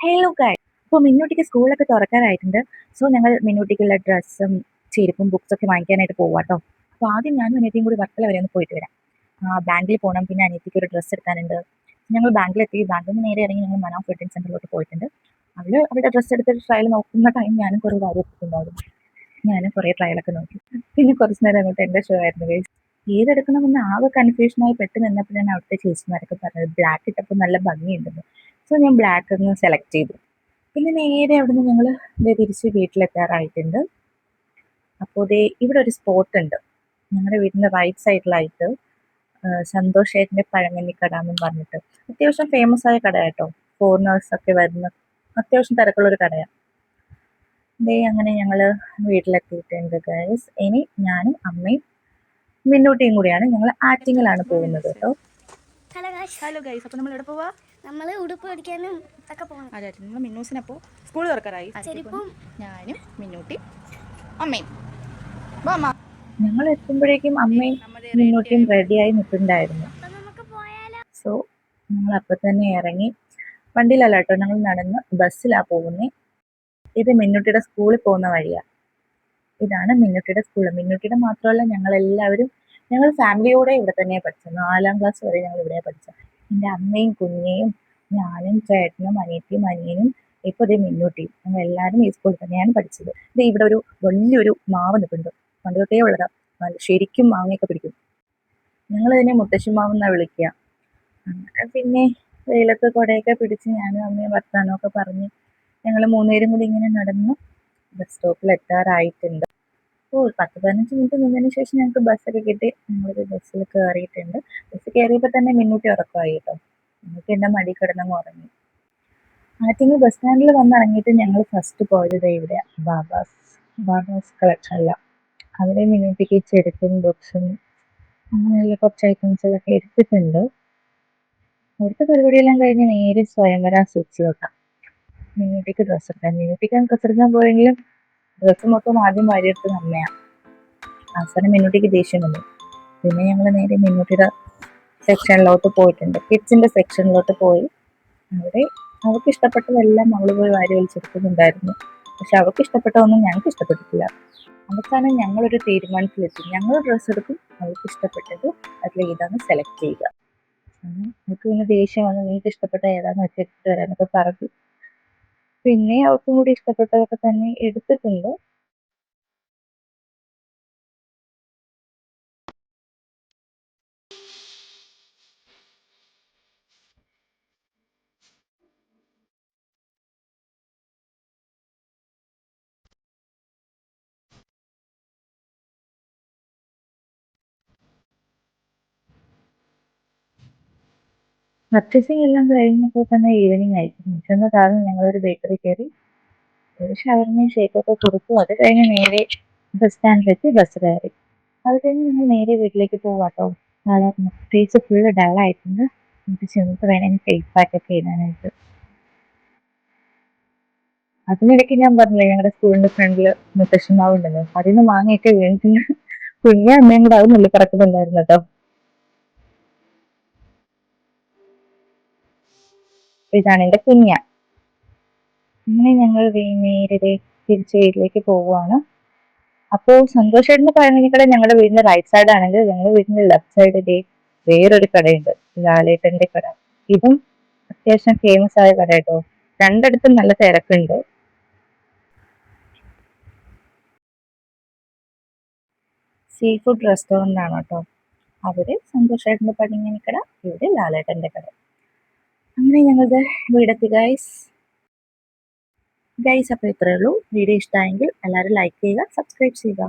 Hello guys. അപ്പോൾ മിന്നൂട്ടിക്ക് സ്കൂളൊക്കെ തുറക്കാനായിട്ടുണ്ട്. So ഞങ്ങൾ മിന്നൂട്ടിക്കുള്ള ഡ്രസ്സും ചെരുപ്പും ബുക്സൊക്കെ വാങ്ങിക്കാനായിട്ട് പോവാട്ടോ. അപ്പോൾ ആദ്യം ഞാനും അനിയത്തിയും കൂടി വർക്കല വരെ ഒന്ന് പോയിട്ട് വരാം. ബാങ്കിൽ പോകണം, പിന്നെ അനിയത്തിക്ക് ഒരു ഡ്രസ്സ് എടുക്കാനുണ്ട്. ഞങ്ങൾ ബാങ്കിലെത്തി, ബാങ്കിൽ നിന്ന് നേരെ ഇറങ്ങി ഞങ്ങൾ മനാഫ് വെഡിങ് സെന്ററിലോട്ട് പോയിട്ടുണ്ട്. അവിടെ ഡ്രസ്സ് എടുത്തിട്ട് ട്രയൽ നോക്കുന്ന ടൈം ഞാനും കുറേ കാര്യം എടുത്തിട്ടുണ്ടായിരുന്നു. ഞാനും കുറേ ട്രയലൊക്കെ നോക്കി. പിന്നെ കുറച്ച് നേരം അങ്ങോട്ട് എൻ്റെ ഷോ ആയിരുന്നു ഗൈസ്. ഏതെടുക്കണമെന്ന് ആകെ കൺഫ്യൂഷനായി പെട്ട് നിന്നപ്പോഴാണ് അവിടുത്തെ ചേച്ചിമാരൊക്കെ പറഞ്ഞത് ബ്ലാക്ക് ഇട്ടപ്പോൾ നല്ല ഭംഗിയുണ്ടെന്ന്. സോ ഞാൻ ബ്ലാക്ക് ഒന്ന് സെലക്ട് ചെയ്തു. പിന്നെ നേരെ അവിടുന്ന് ഞങ്ങൾ തിരിച്ച് വീട്ടിലെത്താറായിട്ടുണ്ട്. അപ്പോൾ ഇവിടെ ഒരു സ്പോട്ട് ഉണ്ട് ഞങ്ങളുടെ വീടിൻ്റെ റൈറ്റ് സൈഡിലായിട്ട്. സന്തോഷ് ഏട്ടൻ്റെ പഴങ്കഞ്ഞിക്കട എന്നും പറഞ്ഞിട്ട് അത്യാവശ്യം ഫേമസ് ആയ കട കേട്ടോ. ഫോറിനേഴ്സ് ഒക്കെ വരുന്ന അത്യാവശ്യം തിരക്കുള്ളൊരു കടയാണ്. അങ്ങനെ ഞങ്ങൾ വീട്ടിലെത്തിയിട്ടുണ്ട് ഗൈസ്. ഇനി ഞാനും അമ്മയും മിന്നൂട്ടിയും കൂടിയാണ് ഞങ്ങൾ ആറ്റിങ്ങിലാണ് പോകുന്നത് കേട്ടോ. ഹലോ ഗൈസ്, അപ്പോൾ നമ്മൾ എവിടെ പോവാ? നമ്മൾ ഉടുപ്പ് പഠിക്കാനും ഒക്കെ പോകണം. അതെ, നമ്മൾ മിന്നൂസിനപ്പോൾ സ്കൂൾ തുറക്കാറായി. ചെരുപ്പും ഞാനും മിന്നൂട്ടി അമ്മയും വാ അമ്മ. ഞങ്ങൾ എത്തുമ്പോഴേക്കും അമ്മയും മിന്നൂട്ടിയും റെഡിയായി നിൽക്കുന്നുണ്ടായിരുന്നു. നമുക്ക് പോയാലോ? സോ ഞങ്ങൾ അപ്പം തന്നെ ഇറങ്ങി. വണ്ടിയിലല്ല കേട്ടോ, ഞങ്ങൾ നടന്ന് ബസ്സിലാണ് പോകുന്നത്. ഇത് മിന്നൂട്ടിയുടെ സ്കൂളിൽ പോകുന്ന വഴിയാണ്. ഇതാണ് മിന്നൂട്ടിയുടെ സ്കൂൾ. മിന്നൂട്ടിയുടെ മാത്രമല്ല, ഞങ്ങൾ ഫാമിലിയോടെ ഇവിടെ തന്നെയാണ് പഠിച്ചത്. 4ാം ക്ലാസ് വരെ ഞങ്ങൾ ഇവിടെ പഠിച്ചത്. എൻ്റെ അമ്മയും കുഞ്ഞയും ഞാനും ചേട്ടനും അനിയത്തിയും അനിയനും ഇപ്പോൾ ഇതേ മിന്നൂട്ടിയും ഞങ്ങൾ എല്ലാവരും ഈ സ്കൂളിൽ തന്നെയാണ് പഠിച്ചത്. ഇത് ഇവിടെ ഒരു വലിയൊരു മാവ് നിൽക്കുന്നുണ്ട്. പണ്ട് തൊട്ടേ ഉള്ളതാണ്. ശരിക്കും മാങ്ങയൊക്കെ പിടിക്കും. ഞങ്ങൾ ഇതിനെ മുത്തശ്ശി മാവ് എന്നാണ് വിളിക്കുക. അങ്ങനെ പിന്നെ വെയിലത്ത് കുടയൊക്കെ പിടിച്ച് ഞാനും അമ്മയും വർത്താനമൊക്കെ പറഞ്ഞ് ഞങ്ങൾ 3 പേരും കൂടി ഇങ്ങനെ നടന്ന് ബസ് സ്റ്റോപ്പിൽ എത്താറായിട്ടുണ്ട്. 10-15 മിനിറ്റ് നിന്നതിന് ശേഷം ഞങ്ങൾക്ക് ബസ്സൊക്കെ കിട്ടി. ഞങ്ങളൊരു ബസ്സിൽ കയറിയിട്ടുണ്ട്. ബസ് കയറിയപ്പോൾ തന്നെ മിന്നൂട്ടി ഉറക്കമായി കേട്ടോ. മിന്നൂട്ടി എൻ്റെ മടി കിടന്നങ്ങ് ഉറങ്ങി. ആറ്റിങ്ങൽ ബസ് സ്റ്റാൻഡിൽ വന്നിറങ്ങിയിട്ട് ഞങ്ങൾ ഫസ്റ്റ് പോയത് ഇവിടെ ബാബാസ് കളക്ഷനില. അവിടെ മിന്നൂട്ടിക്ക് ചെരുപ്പും ബുക്സും അങ്ങനെയുള്ള കുറച്ച് ഐറ്റംസുകളൊക്കെ എടുത്തിട്ടുണ്ട്. അവിടുത്തെ പരിപാടിയെല്ലാം കഴിഞ്ഞ് നേരെ സ്വയംവര സ്വിച്ചിലോട്ടാണ് മിന്നൂട്ടിക്ക് ഡ്രസ്സ് എടുക്കാൻ. മിന്നൂട്ടിക്ക് ഡ്രസ്സ് എടുക്കാൻ പോയെങ്കിലും ഡ്രസ്സ് മൊത്തം ആദ്യം വാരിയെടുത്ത് അമ്മയാണ്. അവസാനം മിന്നൂട്ടിക്ക് ദേഷ്യം വന്നു. പിന്നെ ഞങ്ങൾ നേരെ മിന്നൂട്ടിയുടെ സെക്ഷനിലോട്ട് പോയിട്ടുണ്ട്. കിഡ്സിൻ്റെ സെക്ഷനിലോട്ട് പോയി. അവിടെ അവൾക്ക് ഇഷ്ടപ്പെട്ടതെല്ലാം അവൾ പോയി വാരി വലിച്ചെടുക്കുന്നുണ്ടായിരുന്നു. പക്ഷെ അവൾക്ക് ഇഷ്ടപ്പെട്ടതൊന്നും ഞങ്ങൾക്ക് ഇഷ്ടപ്പെട്ടിട്ടില്ല. അവസാനം ഞങ്ങളൊരു തീരുമാനത്തിലെത്തി. ഞങ്ങൾ ഡ്രസ്സ് എടുക്കും, അവൾക്ക് ഇഷ്ടപ്പെട്ടത് അതിൽ ഏതാന്ന് സെലക്ട് ചെയ്യുക. അവൾക്ക് പിന്നെ ദേഷ്യം വന്ന് നിങ്ങൾക്ക് ഇഷ്ടപ്പെട്ട ഏതാന്ന് വെച്ചിട്ട് വരാനൊക്കെ പറഞ്ഞു. പിന്നെ അവർക്കും കൂടി ഇഷ്ടപ്പെട്ടതൊക്കെ തന്നെ എടുത്തിട്ടുണ്ട്. പർച്ചേസിങ് എല്ലാം കഴിഞ്ഞപ്പോൾ തന്നെ ഈവനിങ് ആയി. ചെന്ന കാരണം ഞങ്ങളൊരു ബേക്കറി കയറി ഒരു ഷവർമയും ഷേക്കൊക്കെ കൊടുത്തു. അത് കഴിഞ്ഞ് നേരെ ബസ് സ്റ്റാൻഡിലെത്തി ബസ് കയറി. അത് കഴിഞ്ഞ് ഞങ്ങൾ നേരെ വീട്ടിലേക്ക് പോവാട്ടോ. ഫേസ് ഫുള്ള് ഡള്ളായിട്ടുണ്ട്. എനിക്ക് ചെന്നിട്ട് വേണം എനിക്ക് ഫേസ് പാക്കൊക്കെ ഇടാനായിട്ട്. അതിനിടയ്ക്ക് ഞാൻ പറഞ്ഞില്ലേ ഞങ്ങളുടെ സ്കൂളിന്റെ ഫ്രണ്ടിൽ മുത്തശ്ശിമാവുണ്ടെന്ന്. അതിൽ നിന്ന് മാങ്ങയൊക്കെ വീണിട്ടുണ്ട്. കുഞ്ഞ അമ്മയും കൂടെ അത് നുള്ളി പറക്കുന്നുണ്ടായിരുന്നു കേട്ടോ. ഇതാണ് എൻ്റെ കുഞ്ഞ. അങ്ങനെ ഞങ്ങൾ നേരെ തിരിച്ച് വീട്ടിലേക്ക് പോവുകയാണ്. അപ്പോൾ സന്തോഷേട്ടൻ്റെ പഴങ്കഞ്ഞിക്കട ഞങ്ങളുടെ വീടിന്റെ റൈറ്റ് സൈഡ് ആണെങ്കിൽ ഞങ്ങളുടെ വീടിന്റെ ലെഫ്റ്റ് സൈഡ് വേറൊരു കടയുണ്ട്, ലാലേട്ടന്റെ കട. ഇതും അത്യാവശ്യം ഫേമസ് ആയ കട കേട്ടോ. രണ്ടിടത്തും നല്ല തിരക്കുണ്ട്. സീ ഫുഡ് റെസ്റ്റോറൻ്റ് ആണ് കേട്ടോ. അവിടെ സന്തോഷേട്ടൻ്റെ പഴങ്കഞ്ഞിക്കട, ഇവിടെ ലാലേട്ടന്റെ കട. അങ്ങനെ ഞങ്ങളുടെ വീടെത്തി ഗൈസ്. അപ്പോൾ ഇത്രയേ ഉള്ളൂ. വീഡിയോ ഇഷ്ടമായെങ്കിൽ എല്ലാവരും ലൈക്ക് ചെയ്യുക, സബ്സ്ക്രൈബ് ചെയ്യുക.